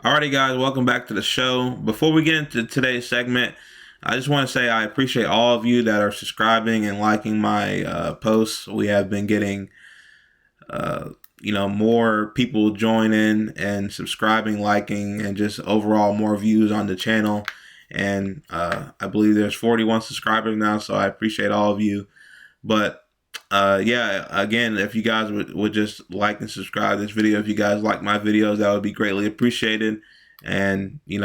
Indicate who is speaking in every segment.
Speaker 1: Alrighty, guys, welcome back to the show. Before we get into today's segment, I just want to say I appreciate all of you that are subscribing and liking my posts. We have been getting, more people joining and subscribing, liking, and just overall more views on the channel. And I believe there's 41 subscribers now, so I appreciate all of you. But yeah, again, if you guys would just like and subscribe this video, if you guys like my videos, that would be greatly appreciated. And we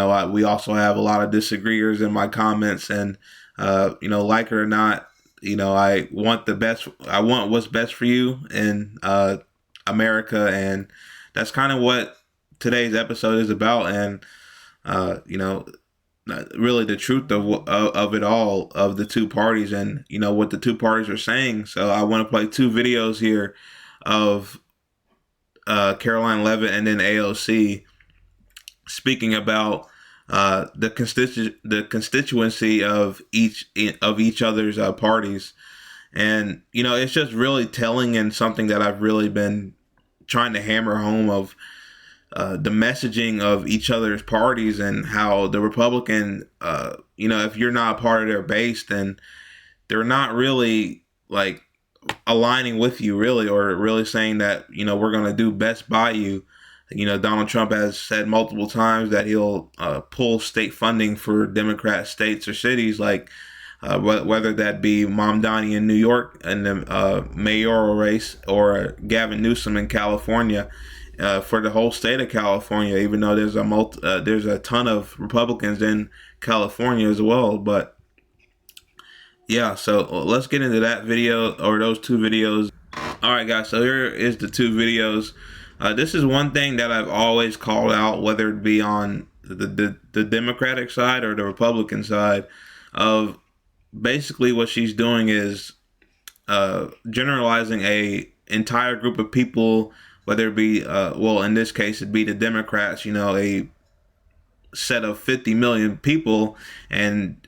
Speaker 1: also have a lot of disagreeers in my comments, and like it or not, I want the best. I want what's best for you in America, and that's kind of what today's episode is about. And really the truth of it all, of the two parties, and what the two parties are saying. So I want to play two videos here of Karoline Leavitt and then AOC speaking about the constituency of each other's parties. And it's just really telling, and something that I've really been trying to hammer home, of the messaging of each other's parties, and how the Republican, if you're not a part of their base, then they're not really like aligning with you, really, or really saying that, we're going to do best by you. Donald Trump has said multiple times that he'll pull state funding for Democrat states or cities, like whether that be Mamdani in New York and the mayoral race, or Gavin Newsom in California. For the whole state of California, even though there's a ton of Republicans in California as well. But yeah, so let's get into that video, or those two videos. All right, guys, so here is the two videos. This is one thing that I've always called out, whether it be on the Democratic side or the Republican side, of basically what she's doing is generalizing a entire group of people, whether it be, in this case, it'd be the Democrats, a set of 50 million people, and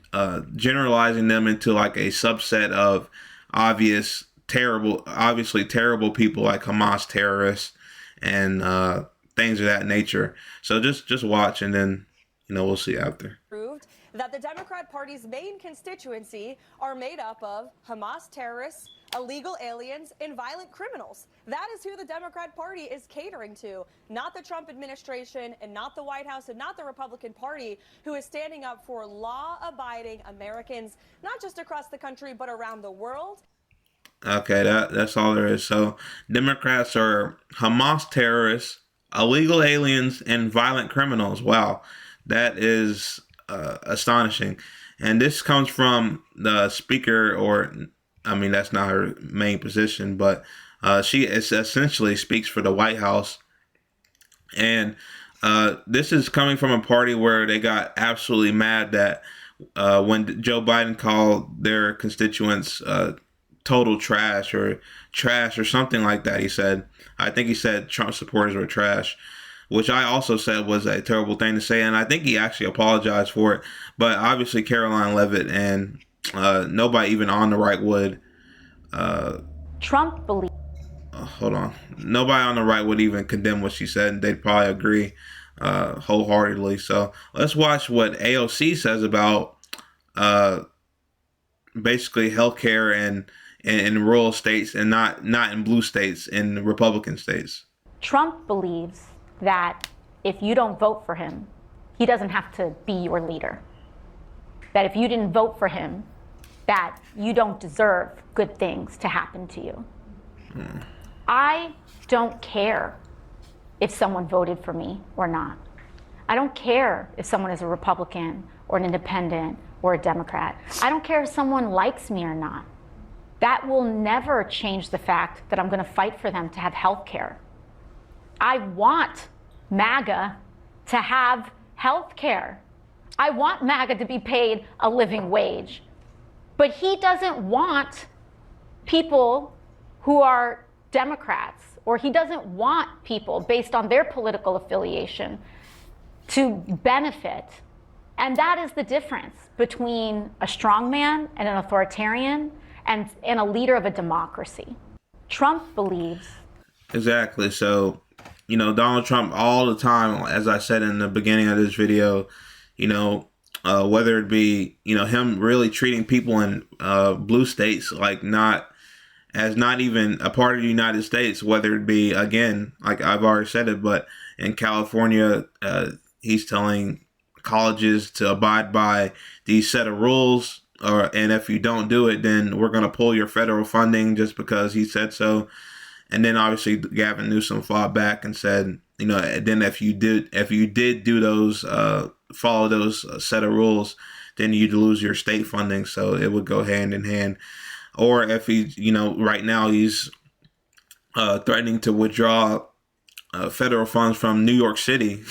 Speaker 1: generalizing them into like a subset of obviously terrible people, like Hamas terrorists and things of that nature. So just watch, and then, we'll see after.
Speaker 2: Proved that the Democrat Party's main constituency are made up of Hamas terrorists, illegal aliens, and violent criminals. That is who the Democrat Party is catering to, not the Trump administration, and not the White House, and not the Republican Party, who is standing up for law-abiding Americans, not just across the country, but around the world.
Speaker 1: Okay, that's all there is. So Democrats are Hamas terrorists, illegal aliens, and violent criminals. Wow, that is astonishing. And this comes from the speaker, or that's not her main position, but she essentially speaks for the White House. And this is coming from a party where they got absolutely mad that when Joe Biden called their constituents total trash or something like that. I think he said Trump supporters were trash, which I also said was a terrible thing to say, and I think he actually apologized for it. But obviously Karoline Leavitt and nobody even on the right would
Speaker 3: Trump believes.
Speaker 1: Hold on. Nobody on the right would even condemn what she said, and they'd probably agree wholeheartedly. So let's watch what AOC says about basically healthcare and in rural states, and not in blue states, in Republican states.
Speaker 3: Trump believes that if you don't vote for him, he doesn't have to be your leader. That if you didn't vote for him, that you don't deserve good things to happen to you. I don't care if someone voted for me or not. I don't care if someone is a Republican or an independent or a Democrat. I don't care if someone likes me or not. That will never change the fact that I'm going to fight for them to have health care. I want MAGA to have health care. I want MAGA to be paid a living wage. But he doesn't want people who are Democrats, or he doesn't want people based on their political affiliation to benefit. And that is the difference between a strongman and an authoritarian and a leader of a democracy. Trump believes.
Speaker 1: Exactly. So Donald Trump all the time, as I said in the beginning of this video, whether it be, him really treating people in blue states like not even a part of the United States, whether it be, again, like I've already said it, but in California, he's telling colleges to abide by these set of rules, and if you don't do it, then we're going to pull your federal funding just because he said so. And then obviously Gavin Newsom fought back and said, then if you did do those, follow those set of rules, then you'd lose your state funding. So it would go hand in hand. Or if he, right now he's threatening to withdraw federal funds from New York City,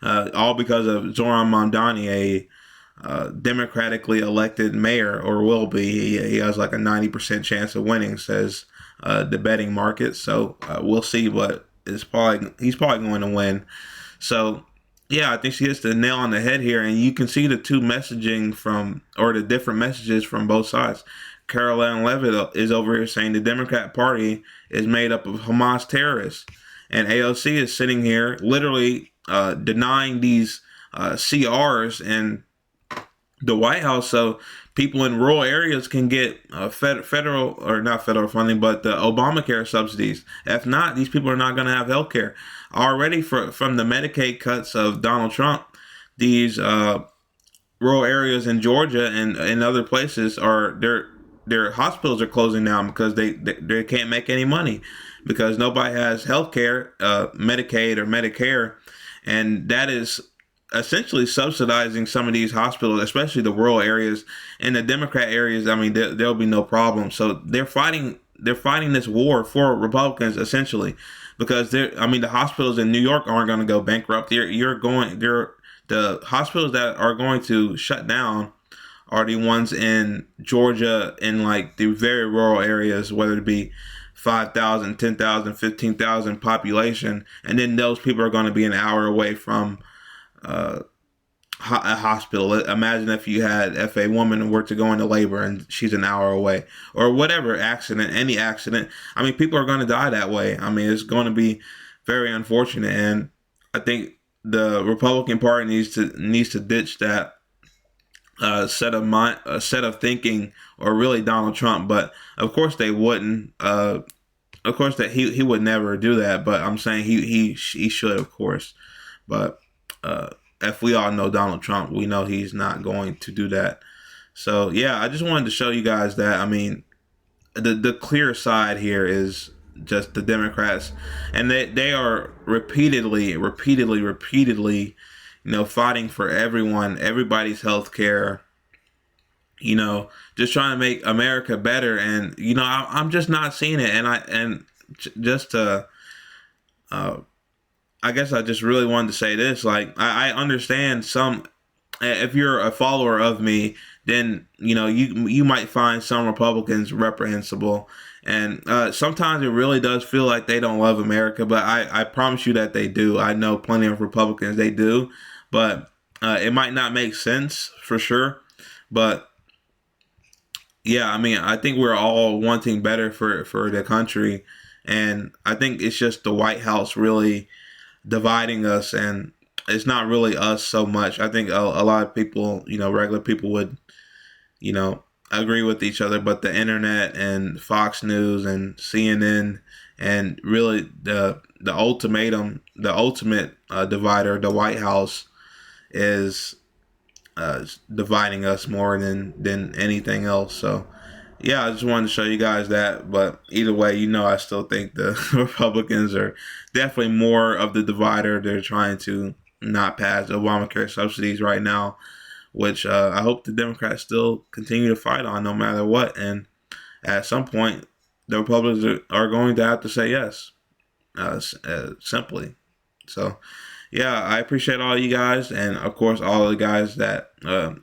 Speaker 1: all because of Zoran Mamdani, a democratically elected mayor, or will be. He has like a 90% chance of winning, says the betting market. So we'll see, but he's probably going to win. So yeah, I think she hits the nail on the head here, and you can see the the different messages from both sides. Karoline Leavitt is over here saying the Democrat Party is made up of Hamas terrorists, and AOC is sitting here literally denying these CRs in the White House, so people in rural areas can get federal, or not federal funding, but the Obamacare subsidies. If not, these people are not going to have health care. Already from the Medicaid cuts of Donald Trump, these rural areas in Georgia and other places their hospitals are closing down because they can't make any money because nobody has health care, Medicaid or Medicare, and that is essentially subsidizing some of these hospitals, especially the rural areas. In the Democrat areas, I mean, there'll be no problem. So they're fighting this war for Republicans essentially, because the hospitals in New York aren't going to go bankrupt. The hospitals that are going to shut down are the ones in Georgia, in like the very rural areas, whether it be 5,000, 10,000, 15,000 population, and then those people are going to be an hour away from a hospital. Imagine if a woman were to go into labor and she's an hour away, or whatever any accident. I mean, people are going to die that way. I mean, it's going to be very unfortunate, and I think the Republican Party needs to ditch that set of thinking, or really Donald Trump. But of course they wouldn't. Of course that he would never do that. But I'm saying he should, of course. But if we all know Donald Trump, we know he's not going to do that. So yeah, I just wanted to show you guys that. I mean, the clear side here is just the Democrats, and they are repeatedly, fighting for everybody's health care, just trying to make America better. And, I'm just not seeing it. I guess I just really wanted to say this. Like, I understand if you're a follower of me, then, you might find some Republicans reprehensible. And sometimes it really does feel like they don't love America, but I promise you that they do. I know plenty of Republicans, they do. But it might not make sense for sure. But yeah, I mean, I think we're all wanting better for the country. And I think it's just the White House really dividing us. And it's not really us so much. I think a lot of people, regular people would, agree with each other. But the internet and Fox News and CNN, and really the ultimate divider, the White House, is dividing us more than anything else. So yeah, I just wanted to show you guys that. But either way, I still think the Republicans are definitely more of the divider. They're trying to not pass Obamacare subsidies right now, which I hope the Democrats still continue to fight on no matter what. And at some point, the Republicans are going to have to say yes, simply. So yeah, I appreciate all you guys, and of course all the guys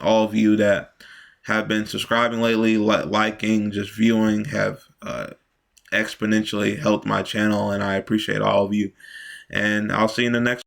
Speaker 1: all of you that have been subscribing lately, liking, just viewing, have exponentially helped my channel, and I appreciate all of you. And I'll see you in the next